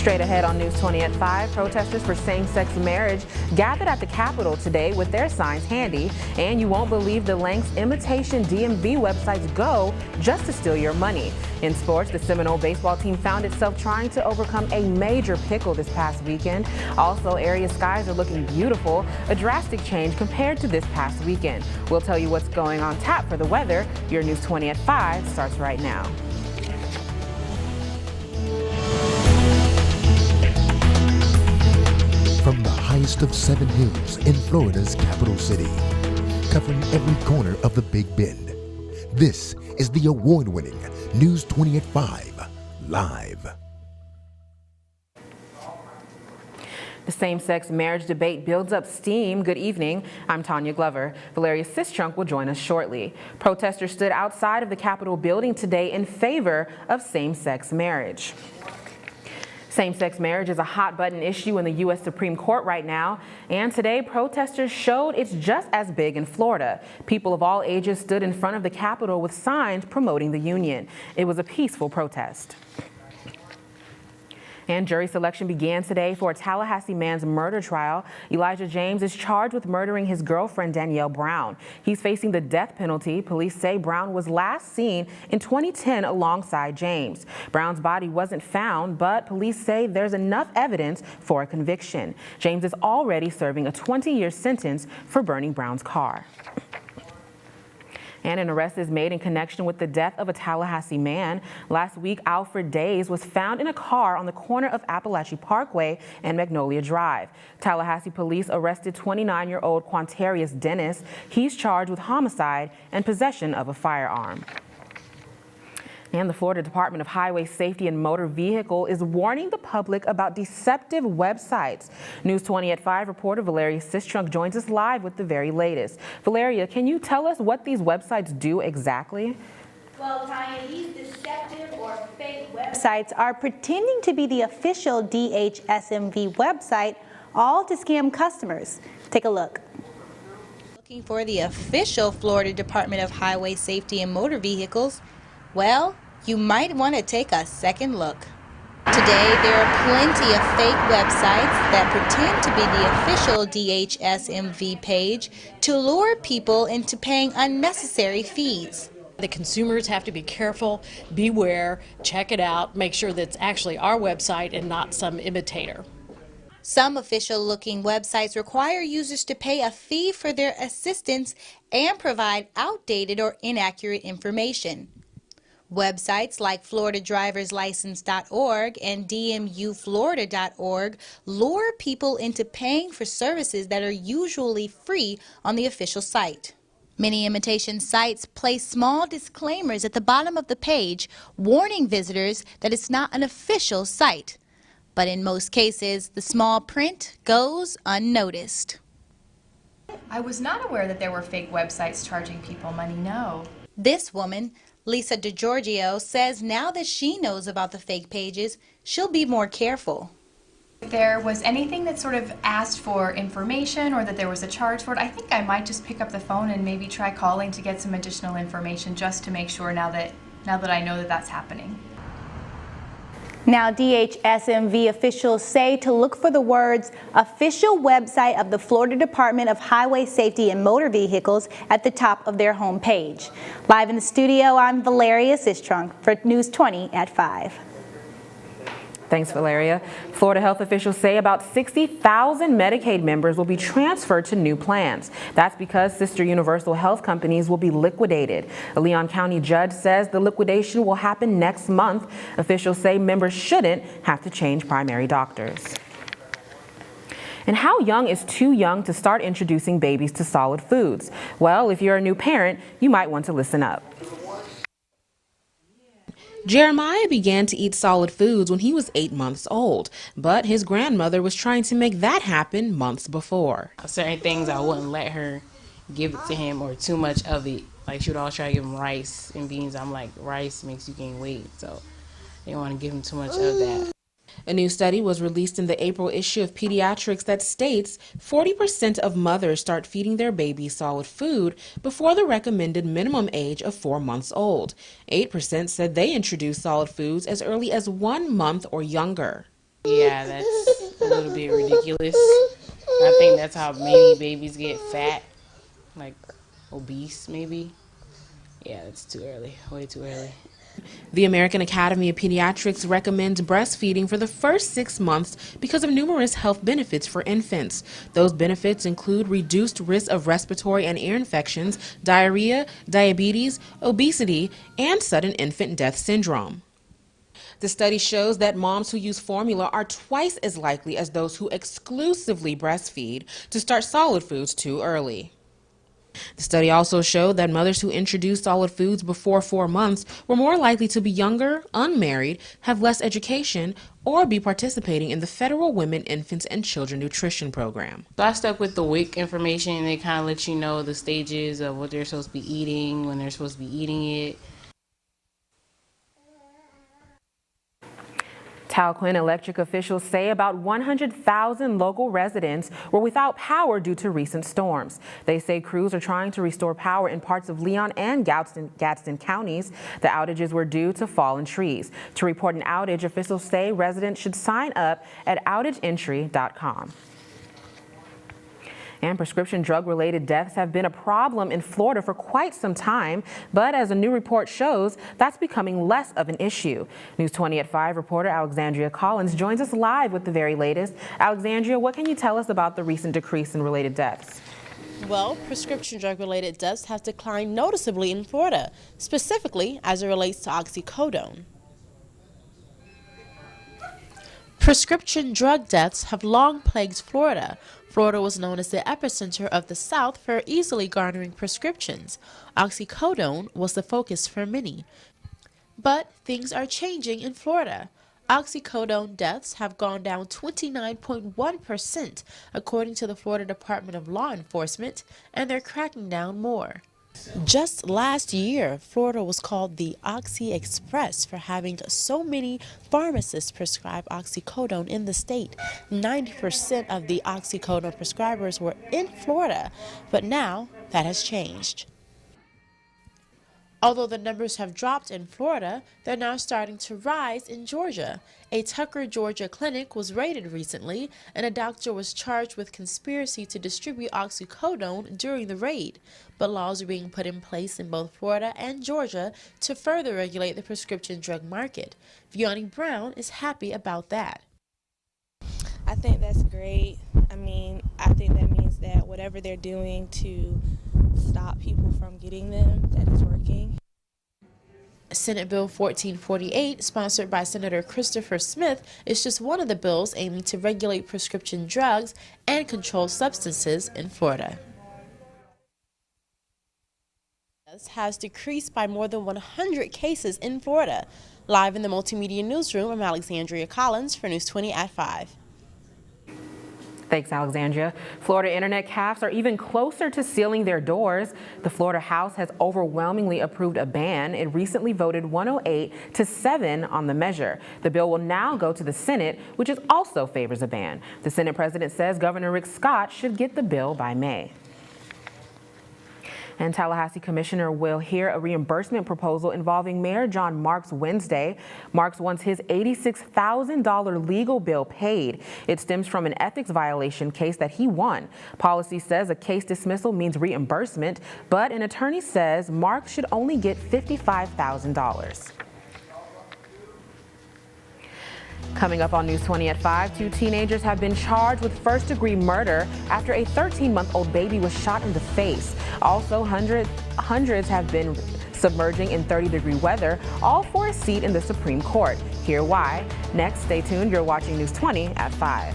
Straight ahead on News 20 at 5, protesters for same-sex marriage gathered at the Capitol today with their signs handy, and you won't believe the lengths imitation DMV websites go just to steal your money. In sports, the Seminole baseball team found itself trying to overcome a major pickle this past weekend. Also, area skies are looking beautiful, a drastic change compared to this past weekend. We'll tell you what's going on tap for the weather. Your News 20 at 5 starts right now. From the highest of 7 hills in Florida's capital city, covering every corner of the Big Bend, this is the award-winning News 20 at 5 Live. The same-sex marriage debate builds up steam. Good evening. I'm Tanya Glover. Valeria Sistrunk will join us shortly. Protesters stood outside of the Capitol building today in favor of same-sex marriage. Same-sex marriage is a hot-button issue in the U.S. Supreme Court right now, and today protesters showed it's just as big in Florida. People of all ages stood in front of the Capitol with signs promoting the union. It was a peaceful protest. And jury selection began today for a Tallahassee man's murder trial. Elijah James is charged with murdering his girlfriend, Danielle Brown. He's facing the death penalty. Police say Brown was last seen in 2010 alongside James. Brown's body wasn't found, but police say there's enough evidence for a conviction. James is already serving a 20-year sentence for burning Brown's car. And an arrest is made in connection with the death of a Tallahassee man. Last week, Alfred Days was found in a car on the corner of Appalachian Parkway and Magnolia Drive. Tallahassee police arrested 29-year-old Quantarius Dennis. He's charged with homicide and possession of a firearm. And the Florida Department of Highway Safety and Motor Vehicle is warning the public about deceptive websites. News 20 at 5 reporter Valeria Sistrunk joins us live with the very latest. Valeria, can you tell us what these websites do exactly? Well, Tanya, these deceptive or fake websites are pretending to be the official DHSMV website, all to scam customers. Take a look. Looking for the official Florida Department of Highway Safety and Motor Vehicles? Well, you might want to take a second look. Today, there are plenty of fake websites that pretend to be the official DHSMV page to lure people into paying unnecessary fees. The consumers have to be careful, beware, check it out, make sure that it's actually our website and not some imitator. Some official-looking websites require users to pay a fee for their assistance and provide outdated or inaccurate information. Websites like FloridaDriversLicense.org and DMUFlorida.org lure people into paying for services that are usually free on the official site. Many imitation sites place small disclaimers at the bottom of the page warning visitors that it's not an official site. But in most cases, the small print goes unnoticed. I was not aware that there were fake websites charging people money, no. This woman, Lisa DiGiorgio, says now that she knows about the fake pages, she'll be more careful. If there was anything that sort of asked for information or that there was a charge for it, I think I might just pick up the phone and maybe try calling to get some additional information just to make sure now that I know that that's happening. Now, DHSMV officials say to look for the words official website of the Florida Department of Highway Safety and Motor Vehicles at the top of their home page. Live in the studio, I'm Valeria Sistrunk for News 20 at 5. Thanks, Valeria. Florida health officials say about 60,000 Medicaid members will be transferred to new plans. That's because sister universal health companies will be liquidated. A Leon County judge says the liquidation will happen next month. Officials say members shouldn't have to change primary doctors. And how young is too young to start introducing babies to solid foods? Well, if you're a new parent, you might want to listen up. Jeremiah began to eat solid foods when he was 8 months old, but his grandmother was trying to make that happen months before. Certain things I wouldn't let her give it to him or too much of it. Like she would always try to give him rice and beans. I'm like, rice makes you gain weight, so I didn't want to give him too much of that. A new study was released in the April issue of Pediatrics that states 40% of mothers start feeding their babies solid food before the recommended minimum age of 4 months old. 8% said they introduce solid foods as early as 1 month or younger. Yeah, that's a little bit ridiculous. I think that's how many babies get fat, like obese maybe. Yeah, it's too early, way too early. The American Academy of Pediatrics recommends breastfeeding for the first 6 months because of numerous health benefits for infants. Those benefits include reduced risk of respiratory and ear infections, diarrhea, diabetes, obesity, and sudden infant death syndrome. The study shows that moms who use formula are twice as likely as those who exclusively breastfeed to start solid foods too early. The study also showed that mothers who introduced solid foods before 4 months were more likely to be younger, unmarried, have less education, or be participating in the federal Women, Infants, and Children Nutrition Program. So I stuck with the WIC information. They kind of let you know the stages of what they're supposed to be eating, when they're supposed to be eating it. Talquin electric officials say about 100,000 local residents were without power due to recent storms. They say crews are trying to restore power in parts of Leon and Gadsden counties. The outages were due to fallen trees. To report an outage, officials say residents should sign up at outageentry.com. And prescription drug-related deaths have been a problem in Florida for quite some time, but as a new report shows, that's becoming less of an issue. News 20 at 5 reporter Alexandria Collins joins us live with the very latest. Alexandria, what can you tell us about the recent decrease in related deaths? Well, prescription drug-related deaths have declined noticeably in Florida, specifically as it relates to oxycodone. Prescription drug deaths have long plagued Florida. Florida was known as the epicenter of the South for easily garnering prescriptions. Oxycodone was the focus for many. But things are changing in Florida. Oxycodone deaths have gone down 29.1%, according to the Florida Department of Law Enforcement, and they're cracking down more. Just last year, Florida was called the Oxy Express for having so many pharmacists prescribe oxycodone in the state. 90% of the oxycodone prescribers were in Florida, but now that has changed. Although the numbers have dropped in Florida, they're now starting to rise in Georgia. A Tucker, Georgia clinic was raided recently, and a doctor was charged with conspiracy to distribute oxycodone during the raid. But laws are being put in place in both Florida and Georgia to further regulate the prescription drug market. Vianney Brown is happy about that. I think that's great. I think that means that whatever they're doing to stop people from getting them, that is working. Senate Bill 1448, sponsored by Senator Christopher Smith, is just one of the bills aiming to regulate prescription drugs and controlled substances in Florida. Has decreased by more than 100 cases in Florida. Live in the Multimedia Newsroom, I'm Alexandria Collins for News 20 at 5. Thanks, Alexandria. Florida internet cafes are even closer to sealing their doors. The Florida House has overwhelmingly approved a ban. It recently voted 108-7 on the measure. The bill will now go to the Senate, which also favors a ban. The Senate president says Governor Rick Scott should get the bill by May. And Tallahassee Commissioner will hear a reimbursement proposal involving Mayor John Marks Wednesday. Marks wants his $86,000 legal bill paid. It stems from an ethics violation case that he won. Policy says a case dismissal means reimbursement, but an attorney says Marks should only get $55,000. Coming up on News 20 at 5, 2 teenagers have been charged with first-degree murder after a 13-month-old baby was shot in the face. Also, hundreds have been submerging in 30-degree weather, all for a seat in the Supreme Court. Hear why. Next, stay tuned. You're watching News 20 at 5.